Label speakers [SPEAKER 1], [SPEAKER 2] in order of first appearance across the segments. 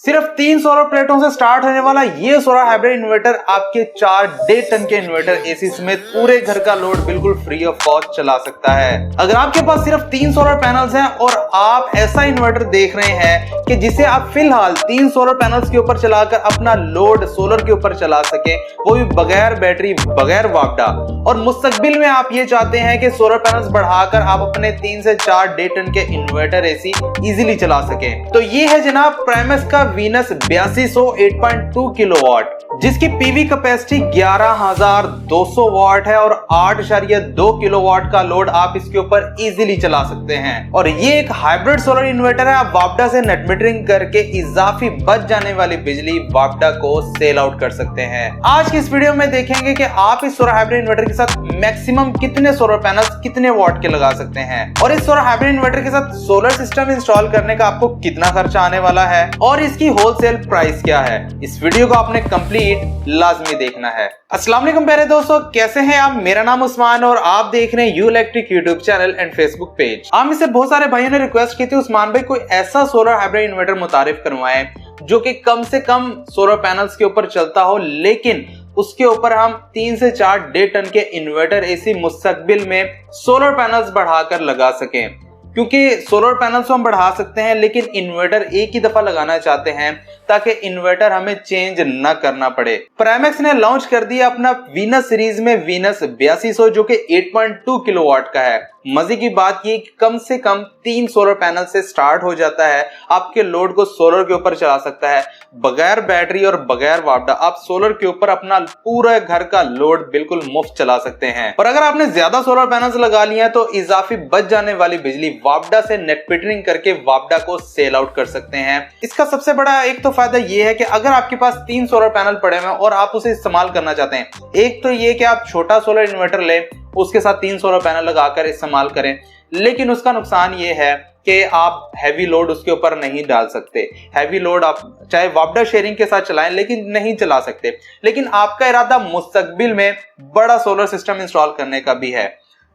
[SPEAKER 1] सिर्फ 3 सोलर प्लेटों से स्टार्ट होने वाला ये सोलर हाइब्रिड इन्वर्टर आपके 4 1.5 टन के इन्वर्टर एसी समेत पूरे घर का लोड बिल्कुल फ्री ऑफ कॉस्ट चला सकता है। अगर आपके पास सिर्फ 3 सोलर पैनल्स हैं और आप ऐसा इन्वर्टर देख रहे हैं कि जिसे आप फिलहाल 3 सोलर पैनल्स के ऊपर चलाकर अपना लोड सोलर के ऊपर चला सके, वो भी बगैर बैटरी, बगैर वापडा, और मुस्तकबिल में आप ये चाहते हैं कि सोलर पैनल्स बढ़ाकर आप अपने 3 से 4 1.5 टन के इन्वर्टर एसी इजीली चला सके, तो ये है जनाब प्राइमक्स का वीनस 8200 8.2 किलोवाट, जिसकी पीवी कैपेसिटी 11200 वाट है और 8.2 किलोवाट का लोड आप इसके ऊपर इजीली चला सकते हैं। और ये एक हाइब्रिड सोलर इन्वर्टर है। आप वापडा से नेट मीटरिंग करके इजाफी बच जाने वाली बिजली वापडा को सेल आउट कर सकते हैं। आज की इस वीडियो में देखेंगे कि आप इस सोलर हाइब्रिड इन्वर्टर के साथ मैक्सिमम कितने सोलर पैनल्स कितने वाट के लगा सकते हैं, और इस सोलर हाइब्रिड इन्वर्टर के साथ सोलर सिस्टम इंस्टॉल करने का आपको कितना खर्चा आने वाला है और इसकी होलसेल प्राइस क्या है। इस वीडियो को आपने कंप्लीट लाजमी देखना है। अस्सलाम वालेकुम प्यारे दोस्तों, कैसे हैं आप? मेरा नाम उस्मान और आप देख रहे हैं you electric YouTube channel and Facebook page. आप में से बहुत सारे भाइयों ने रिक्वेस्ट की थी उस्मान भाई कोई ऐसा सोलर हाइब्रिड इन्वर्टर मुतारिफ करवाएं जो कि कम से कम सोलर पैनल्स के ऊपर चलता हो, लेकिन उसके ऊपर हम 3 से 4 1.5 टन के इन्वर्टर एसी मुस्तकबिल में सोलर पैनल्स बढ़ाकर लगा सकें। क्योंकि सोलर पैनल्स हम बढ़ा सकते हैं लेकिन इन्वर्टर एक ही दफा लगाना चाहते हैं ताकि इन्वर्टर हमें चेंज न करना पड़े। प्राइमक्स ने लॉन्च कर दिया अपना वीनस सीरीज में वीनस 8200 जो कि 8.2 किलोवाट का है। मजे की बात ये कि कम से कम 3 सोलर पैनल से स्टार्ट हो जाता है, आपके लोड को सोलर के ऊपर चला सकता है बगैर बैटरी और बगैर वापडा। आप सोलर के ऊपर अपना पूरा घर का लोड बिल्कुल मुफ्त चला सकते हैं। और अगर आपने ज्यादा सोलर पैनल्स लगा लिए हैं तो इजाफी बच जाने वाली बिजली वापडा से नेट मीटरिंग करके वापडा को सेल आउट कर सकते हैं। इसका सबसे बड़ा एक तो फायदा ये है कि अगर आपके पास 3 सोलर पैनल पड़े हुए हैं और आप उसे इस्तेमाल करना चाहते हैं, एक तो ये कि आप छोटा सोलर इन्वर्टर लें, उसके साथ 3 सोलर पैनल लगाकर इस्तेमाल करें, लेकिन उसका नुकसान ये है कि आप हैवी लोड उसके ऊपर नहीं डाल सकते। हैवी लोड आप चाहे वापडा शेयरिंग के साथ चलाएं लेकिन नहीं चला सकते। लेकिन आपका इरादा मुस्तकबिल में बड़ा सोलर सिस्टम इंस्टॉल करने का भी है,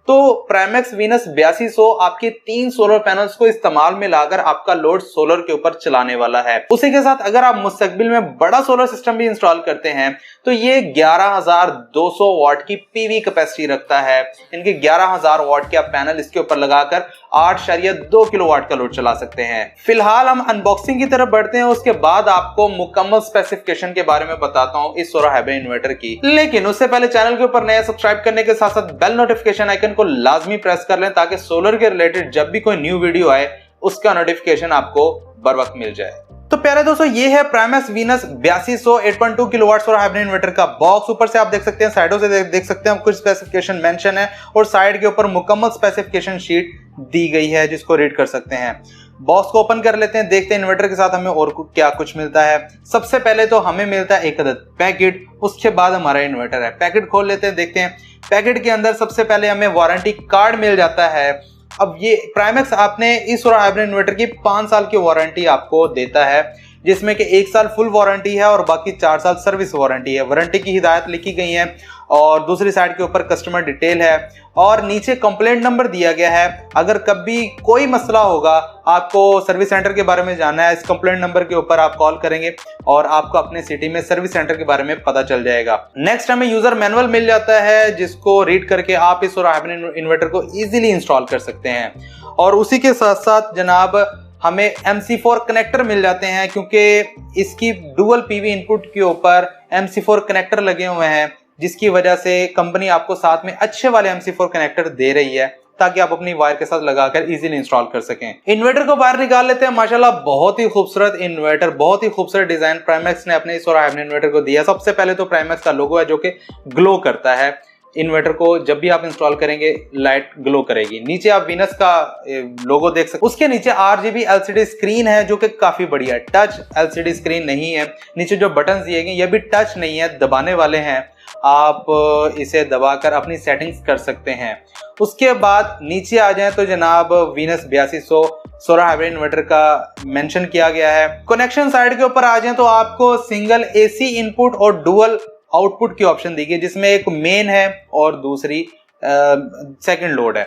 [SPEAKER 1] तो प्राइमक्स वीनस 8200 आपके 3 सोलर पैनल्स को इस्तेमाल में लाकर आपका लोड सोलर के ऊपर चलाने वाला है। उसी के साथ अगर आप मुस्तकबिल में बड़ा सोलर सिस्टम भी इंस्टॉल करते हैं तो ये 11200 वाट की पीवी कैपेसिटी रखता है। इनके 11000 वाट के आप पैनल इसके ऊपर लगाकर 8.2 किलोवाट का लोड चला सकते हैं। फिलहाल हम अनबॉक्सिंग की तरफ बढ़ते हैं, उसके बाद आपको मुकम्मल स्पेसिफिकेशन के बारे में बताता हूं इस सोलर हाइब्रिड इन्वर्टर की। लेकिन उससे पहले चैनल के ऊपर नया सब्सक्राइब करने के साथ साथ बेल नोटिफिकेशन आइकन को लाजमी प्रेस कर लें ताकि सोलर के रिलेटेड जब भी कोई न्यू वीडियो आए उसका नोटिफिकेशन आपको बर वक्त मिल जाए। तो प्यारे दोस्तों, ये है Primax Venus 8200 8.2 kilowatt solar hybrid inverter का बॉक्स। ऊपर से आप देख सकते हैं, साइडों से देख सकते हैं कुछ स्पेसिफिकेशन मेंशन है और साइड के ऊपर मुकम्मल स्पेसिफिकेशन शीट दी गई है जिसको रीड कर सकते हैं। बॉक्स को ओपन कर लेते हैं, देखते हैं इन्वर्टर के साथ हमें और क्या कुछ मिलता है। सबसे पहले तो हमें मिलता है एक अदद पैकेट, उसके बाद हमारा इन्वर्टर है। पैकेट खोल लेते हैं, देखते हैं। पैकेट के अंदर सबसे पहले हमें वारंटी कार्ड मिल जाता है। अब ये प्राइमक्स आपने इस सोलर हाइब्रिड इन्वर्टर की 5 साल की वारंटी आपको देता है, जिसमें कि 1 साल फुल वारंटी है और बाकी 4 साल सर्विस वारंटी है। वारंटी की हिदायत लिखी गई है और दूसरी साइड के ऊपर कस्टमर डिटेल है और नीचे कंप्लेंट नंबर दिया गया है। अगर कभी कोई मसला होगा, आपको सर्विस सेंटर के बारे में जानना है, इस कंप्लेंट नंबर के ऊपर आप कॉल करेंगे और आपको अपने सिटी में सर्विस सेंटर के बारे में पता चल जाएगा। नेक्स्ट हमें यूजर मैनुअल मिल जाता है जिसको रीड करके आप इस सोलर हाइब्रिड इन्वर्टर को इजीली इंस्टॉल कर सकते हैं। और उसी के साथ साथ जनाब हमें MC4 कनेक्टर मिल जाते हैं, क्योंकि इसकी डुअल पीवी इनपुट के ऊपर MC4 कनेक्टर लगे हुए हैं, जिसकी वजह से कंपनी आपको साथ में अच्छे वाले MC4 कनेक्टर दे रही है ताकि आप अपनी वायर के साथ लगाकर इजीली इंस्टॉल कर सकें। इन्वर्टर को बाहर निकाल लेते हैं। माशाल्लाह बहुत ही खूबसूरत इन्वर्टर, बहुत ही खूबसूरत डिजाइन प्राइमक्स ने अपने सोलर हाइब्रिड इन्वर्टर को दिया। सबसे पहले तो प्राइमक्स का लोगो है जो कि ग्लो करता है। इन्वर्टर को जब भी आप इंस्टॉल करेंगे लाइट ग्लो करेगी। नीचे आप वीनस का लोगो देख सकते, उसके नीचे RGB LCD स्क्रीन है जो कि काफी बढ़िया है। टच LCD स्क्रीन नहीं है। नीचे जो बटन दिए गए ये भी टच नहीं है, दबाने वाले हैं। आप इसे दबाकर अपनी सेटिंग्स कर सकते हैं। उसके बाद नीचे आ जाएं तो जनाब वीनस 8200 सोलर हाइब्रिड इन्वर्टर का मेंशन किया गया है। कनेक्शन साइड के ऊपर आ जाएं तो आपको सिंगल AC इनपुट और डुअल आउटपुट की ऑप्शन दी गई, जिसमें एक मेन है और दूसरी सेकंड लोड है।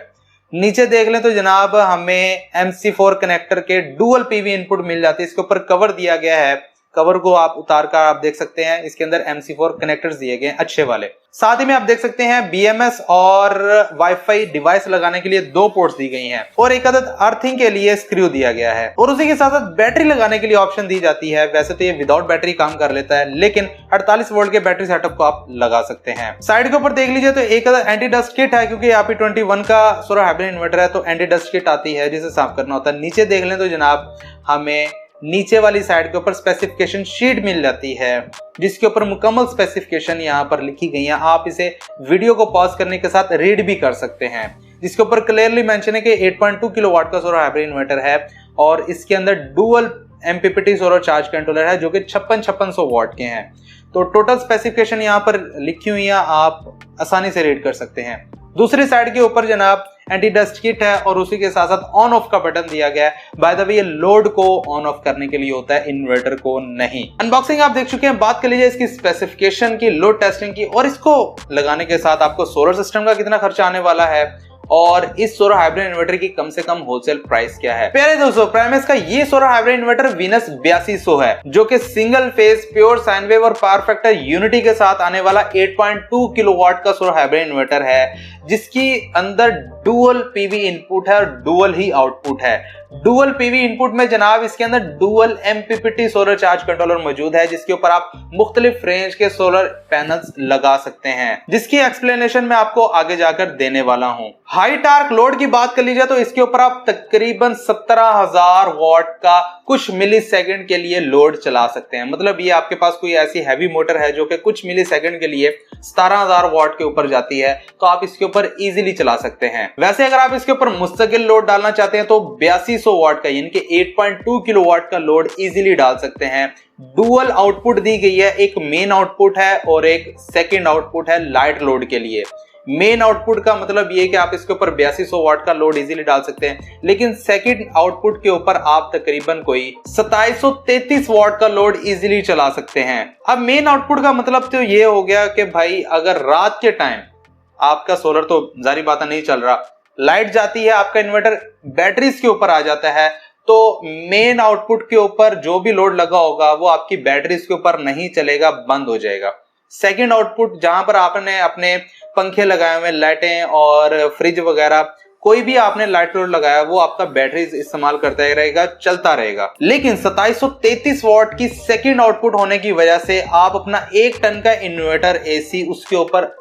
[SPEAKER 1] नीचे देख लें तो जनाब हमें MC4 कनेक्टर के डुअल पीवी इनपुट मिल जाती है। इसके ऊपर कवर दिया गया है, कवर को आप उतार कर आप देख सकते हैं, इसके अंदर MC4 कनेक्टर्स दिए गए हैं अच्छे वाले। साथ ही में आप देख सकते हैं BMS और वाईफाई डिवाइस लगाने के लिए 2 पोर्ट्स दी गई हैं और एक अदद अर्थिंग के लिए स्क्रू दिया गया है और उसी के साथ साथ बैटरी लगाने के लिए ऑप्शन दी जाती है। वैसे तो ये विदाउट बैटरी काम कर लेता है, लेकिन 48 वोल्ट के बैटरी सेटअप को आप लगा सकते हैं। साइड के ऊपर देख लीजिए तो एक अदद एंटी डस्ट किट है, क्योंकि AP21 का सोलर हाइब्रिड इन्वर्टर है तो एंटी डस्ट किट आती है जिसे साफ करना होता है। नीचे देख लें तो जनाब हमें नीचे वाली साइड के ऊपर स्पेसिफिकेशन शीट मिल जाती है, जिसके ऊपर मुकम्मल स्पेसिफिकेशन यहाँ पर लिखी गई है। आप इसे वीडियो को पॉज करने के साथ रीड भी कर सकते हैं, जिसके ऊपर क्लियरली मेंशन है कि 8.2 किलोवाट का सोलर हाइब्रिड इन्वर्टर है और इसके अंदर dual MPPT solar charge controller है जो कि 5600 वाट के हैं। तो टोटल स्पेसिफिकेशन यहाँ पर लिखी हुई है, आप आसानी से रीड कर सकते हैं। दूसरी साइड के ऊपर जनाब एंटी डस्ट किट है और उसी के साथ साथ ऑन ऑफ का बटन दिया गया है। बाय द वे ये लोड को ऑन ऑफ करने के लिए होता है, इन्वर्टर को नहीं। अनबॉक्सिंग आप देख चुके हैं, बात कर लीजिए इसकी स्पेसिफिकेशन की, लोड टेस्टिंग की और इसको लगाने के साथ आपको सोलर सिस्टम का कितना खर्चा आने वाला है और इस सोलर हाइब्रिड इन्वर्टर की कम से कम होलसेल प्राइस क्या है। प्यारे दोस्तों, प्राइमस का ये सोलर हाइब्रिड इन्वर्टर वीनस 8200 है जो कि single phase pure sine wave और पावर फैक्टर यूनिटी के साथ आने वाला 8.2 किलोवाट का सोलर हाइब्रिड इन्वर्टर है, जिसकी अंदर डुअल पीवी इनपुट है और डुअल ही आउटपुट है। डुअल पीवी इनपुट में जनाब इसके अंदर dual MPPT solar charge controller मौजूद है, जिसके ऊपर आप मुख्तलिफ रेंज के सोलर पैनल्स लगा सकते हैं, जिसकी एक्सप्लेनेशन मैं आपको आगे जाकर देने वाला हूं। हाई टार्क लोड की बात कर लीजिए तो इसके ऊपर आप तकरीबन 17,000 वाट का कुछ मिली सेकेंड के लिए लोड चला सकते हैं। मतलब ये आपके पास कोई ऐसी हैवी मोटर है जो कि कुछ मिली सेकेंड के लिए 17,000 वाट के ऊपर जाती है, तो आप इसके ऊपर इजीली चला सकते हैं। वैसे अगर आप इसके ऊपर मुस्तकिल लोड डालना चाहते हैं तो 8200 वाट का यानी कि 8.2 किलोवाट का लोड इजीली डाल सकते हैं। डुअल आउटपुट दी गई है, एक मेन आउटपुट है और एक सेकेंड आउटपुट है लाइट लोड के लिए। मेन आउटपुट का मतलब ये कि आप इसके ऊपर 8200 वाट का लोड इजीली डाल सकते हैं, लेकिन सेकंड आउटपुट के ऊपर आप तकरीबन कोई 2733 वाट का लोड इजीली चला सकते हैं। अब मेन आउटपुट का मतलब तो ये हो गया कि भाई अगर रात के टाइम आपका सोलर तो जारी बात नहीं चल रहा, लाइट जाती है, आपका इन्वर्टर बैटरीज के ऊपर आ जाता है, तो मेन आउटपुट के ऊपर जो भी लोड लगा होगा वो आपकी बैटरीज के ऊपर नहीं चलेगा, बंद हो जाएगा। सेकंड आउटपुट जहां पर आपने अपने पंखे लगाए हुए, लाइटें और फ्रिज वगैरह, कोई भी आपने लाइट लोड लगाया वो आपका बैटरी इस्तेमाल करता रहेगा, चलता रहेगा। लेकिन 2733 वाट की सेकंड आउटपुट होने की वजह से आप अपना 1 टन का इन्वर्टर AC उसके ऊपर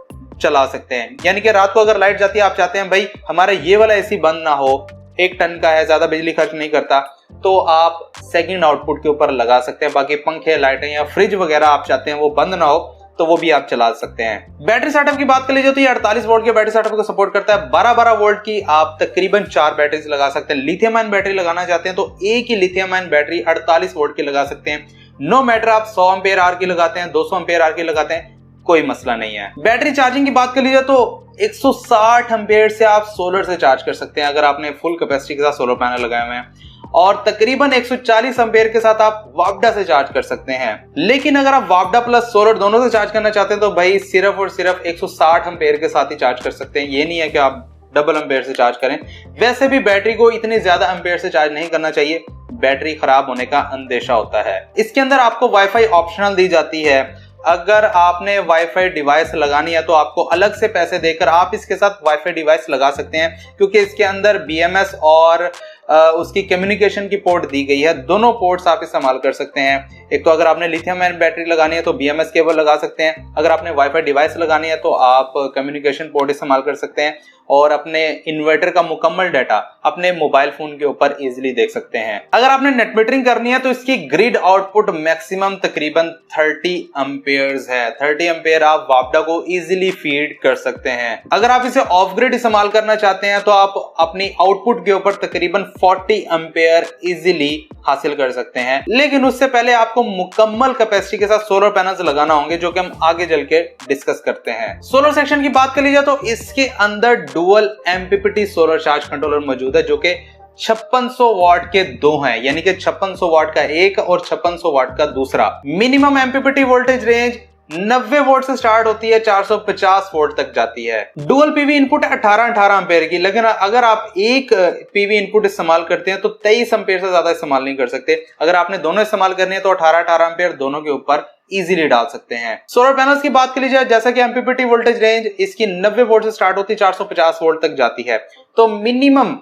[SPEAKER 1] चला सकते हैं। यानी कि रात को अगर लाइट जाती है, आप चाहते हैं भाई हमारा ये वाला AC बंद ना हो, 1 टन का है, ज्यादा बिजली खर्च नहीं करता, तो आप सेकंड आउटपुट के ऊपर लगा सकते हैं। बाकी पंखे, लाइटें या फ्रिज वगैरह आप चाहते हैं वो बंद ना हो तो वो भी आप चला सकते हैं। बैटरी सेटअप की बात कर लीजिए तो ये 48 वोल्ट के बैटरी सेटअप को सपोर्ट करता है। 12-12 वोल्ट की आप तकरीबन 4 बैटरीज लगा सकते हैं। लिथियम आयन बैटरी लगाना चाहते हैं तो एक ही लिथियम आयन बैटरी 48 वोल्ट की लगा सकते हैं। नो मैटर आप 100 एम्पेयर आवर की लगाते हैं, 200 एम्पेयर आवर की लगाते हैं, कोई मसला नहीं है। बैटरी चार्जिंग की बात कर लीजिए तो 160 एम्पेयर से आप सोलर से चार्ज कर सकते हैं अगर आपने फुल कैपेसिटी के साथ सोलर पैनल लगाए हुए हैं, और तकरीबन 140 एम्पेयर के साथ आप वापडा से चार्ज कर सकते हैं। लेकिन अगर आप वापडा प्लस सोलर दोनों से चार्ज करना चाहते हैं तो भाई सिर्फ और सिर्फ 160 एम्पेयर के साथ ही चार्ज कर सकते हैं। ये नहीं है कि आप डबल एम्पेयर से चार्ज करें। वैसे भी बैटरी को इतने ज्यादा एम्पेयर से चार्ज नहीं करना चाहिए, बैटरी खराब होने का अंदेशा होता है। इसके अंदर आपको वाईफाई ऑप्शनल दी जाती है। अगर आपने वाईफाई डिवाइस लगानी है तो आपको अलग से पैसे देकर आप इसके साथ वाईफाई डिवाइस लगा सकते हैं, क्योंकि इसके अंदर BMS और उसकी कम्युनिकेशन की पोर्ट दी गई है। दोनों पोर्ट्स आप इस्तेमाल कर सकते हैं। एक तो अगर आपने लिथियम आयन बैटरी लगानी है तो BMS केबल लगा सकते हैं, अगर आपने वाईफाई डिवाइस लगानी है तो आप कम्युनिकेशन पोर्ट इस्तेमाल कर सकते हैं और अपने इन्वर्टर का मुकम्मल डाटा अपने मोबाइल फोन के ऊपर इजीली देख सकते हैं। अगर आपने नेट मीटरिंग करनी है तो इसकी ग्रिड आउटपुट मैक्सिमम तकरीबन 30 एम्पेयर्स है। 30 एम्पेयर आप वापडा को इजीली फीड कर सकते हैं। अगर आप इसे ऑफ ग्रिड इस्तेमाल करना चाहते हैं तो आप अपनी आउटपुट के ऊपर तकरीबन 40 एम्पेयर इजीली हासिल कर सकते हैं। लेकिन उससे पहले आपको मुकम्मल कैपेसिटी के साथ सोलर पैनल्स लगाना होंगे, जो कि हम आगे चल के डिस्कस करते हैं। सोलर सेक्शन की बात कर लीजिए तो इसके अंदर dual MPPT solar charge controller मौजूद है, जो कि 5600 वाट के 2 हैं, यानी कि 5600 वाट का एक और 5600 वाट का दूसरा। Minimum MPPT voltage range 90 volt से स्टार्ट होती है, 450 वोल्ट तक जाती है। डुअल पीवी इनपुट है 18 एम्पेयर की, लेकिन अगर आप एक पीवी इनपुट इस्तेमाल करते हैं तो 23 एम्पेयर से ज्यादा इस्तेमाल नहीं कर सकते। अगर आपने दोनों इस्तेमाल करने हैं तो 18 एम्पेयर दोनों के ऊपर इजीली डाल सकते हैं। सोलर पैनल्स की बात कर लीजिए, जैसा कि एमपीपीटी वोल्टेज रेंज इसकी 90 वोल्ट से स्टार्ट होती है, 450 वोल्ट तक जाती है। तो मिनिमम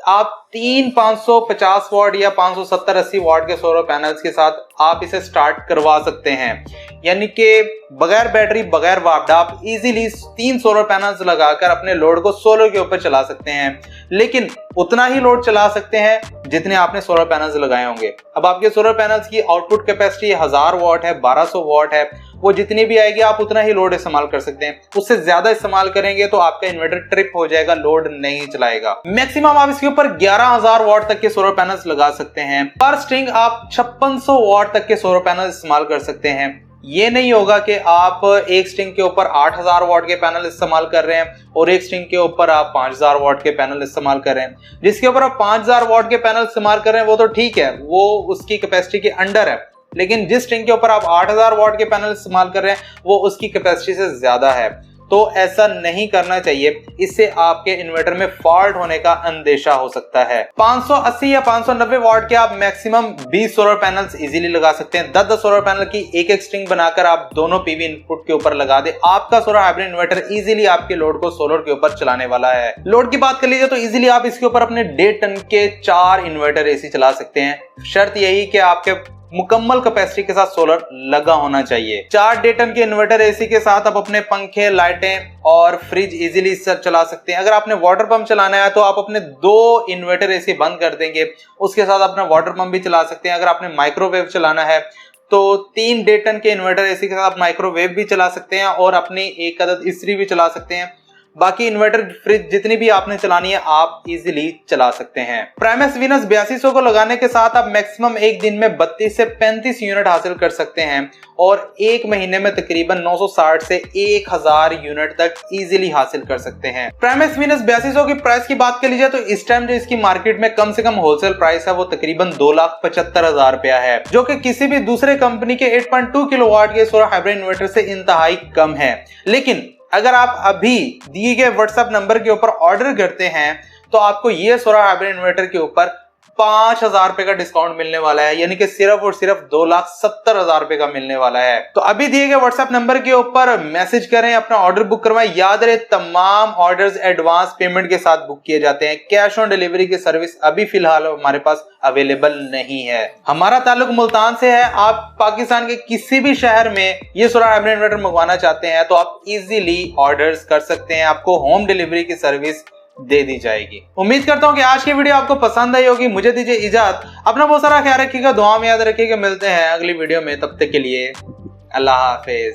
[SPEAKER 1] आप 550 वॉट या 570-80 वॉट के सोलर पैनल्स के साथ आप इसे स्टार्ट करवा सकते हैं। यानी कि बगैर बैटरी, बगैर वापडा आप इजीली 3 सोलर पैनल्स लगाकर अपने लोड को सोलर के ऊपर चला सकते हैं। लेकिन उतना ही लोड चला सकते हैं जितने आपने सोलर पैनल्स लगाए होंगे। अब आपके सोलर पैनल्स की आउटपुट कैपेसिटी 1000 वॉट है, 1200 वॉट है, वो जितनी भी आएगी आप उतना ही लोड इस्तेमाल कर सकते हैं। उससे ज्यादा इस्तेमाल करेंगे तो आपका इन्वर्टर ट्रिप हो जाएगा, लोड नहीं चलाएगा। मैक्सिमम आप इसके ऊपर 11000 वॉट तक के सोलर पैनल्स लगा सकते हैं। पर स्ट्रिंग आप 5600 वॉट तक के सोलर पैनल इस्तेमाल कर सकते हैं। ये नहीं होगा कि आप एक स्ट्रिंग के ऊपर 8000 वॉट के पैनल इस्तेमाल कर रहे हैं और एक स्ट्रिंग के ऊपर आप 5000 वॉट के पैनल इस्तेमाल कर रहे हैं। जिसके ऊपर आप 5000 वॉट के पैनल इस्तेमाल कर रहे हैं वो तो ठीक है, वो उसकी कैपेसिटी के अंडर है। लेकिन जिस स्ट्रिंग के ऊपर आप 8000 वॉट के पैनल इस्तेमाल कर रहे हैं वो उसकी कैपेसिटी से ज्यादा है। तो ऐसा नहीं करना चाहिए, इससे आपके इन्वर्टर में फॉल्ट होने का अंदेशा हो सकता है। 580 या 590 वॉट के आप मैक्सिमम 20 सोलर पैनल्स इजीली लगा सकते हैं। 10-10 सोलर पैनल की एक स्ट्रिंग बनाकर आप दोनों पीवी इनपुट के ऊपर लगा दे, आपका सोलर हाइब्रिड इन्वर्टर इजीली आपके लोड को सोलर के ऊपर चलाने वाला है। लोड की बात कर लीजिए तो इजीली आप इसके ऊपर अपने 1.5 टन के 4 इन्वर्टर एसी चला सकते हैं। शर्त यही कि आपके मुकम्मल कैपेसिटी के साथ सोलर लगा होना चाहिए। 4 1.5 टन के इन्वर्टर एसी के साथ आप अपने पंखे, लाइटें और फ्रिज इजीली चला सकते हैं। अगर आपने वाटर पंप चलाना है तो आप अपने 2 इन्वर्टर एसी बंद कर देंगे, उसके साथ अपना वाटर पंप भी चला सकते हैं। अगर आपने माइक्रोवेव चलाना है तो 3 1.5 टन के इन्वर्टर एसी के साथ आप माइक्रोवेव भी चला सकते हैं और अपनी एक अदद इस्त्री भी चला सकते हैं। बाकी इन्वर्टर, फ्रिज जितनी भी आपने चलानी है आप इजीली चला सकते हैं। प्राइमस वीनस 8200 को लगाने के साथ आप मैक्सिमम एक दिन में 32 से 35 यूनिट हासिल कर सकते हैं और एक महीने में तकरीबन 960 से 1000 यूनिट तक इजीली हासिल कर सकते हैं। प्राइमस वीनस 8200 की प्राइस की बात कर लीजिए तो इस टाइम जो इसकी मार्केट में कम से कम होलसेल प्राइस है वो तकरीबन 2,75,000 रुपया है, जो कि किसी भी दूसरे कंपनी के 8.2 किलोवाट के सोलर हाइब्रिड इन्वर्टर से इंतहाई कम है। लेकिन अगर आप अभी दिए गए व्हाट्सएप नंबर के ऊपर ऑर्डर करते हैं तो आपको ये सोलर हाइब्रिड इन्वर्टर के ऊपर 5000 रुपए का डिस्काउंट मिलने वाला है, यानी कि सिर्फ और सिर्फ 2,70,000 रुपए का मिलने वाला है। तो अभी दिए गए व्हाट्सएप नंबर के ऊपर मैसेज करें, अपना ऑर्डर बुक करवाएं। याद रहे तमाम ऑर्डर्स एडवांस पेमेंट के साथ बुक किए जाते हैं। कैश ऑन डिलीवरी की सर्विस अभी फिलहाल हमारे पास अवेलेबल नहीं है। हमारा ताल्लुक मुल्तान से है। आप पाकिस्तान के किसी भी शहर में ये सोलर हाइब्रिड इन्वर्टर मंगवाना चाहते हैं तो आप इजीली ऑर्डर्स कर सकते हैं। आपको होम डिलीवरी की सर्विस दे दी जाएगी। उम्मीद करता हूं कि आज की वीडियो आपको पसंद आई होगी। मुझे दीजिए इजाजत, अपना बहुत सारा ख्याल रखिएगा, दुआ में याद रखिएगा। मिलते हैं अगली वीडियो में, तब तक के लिए अल्लाह हाफिज।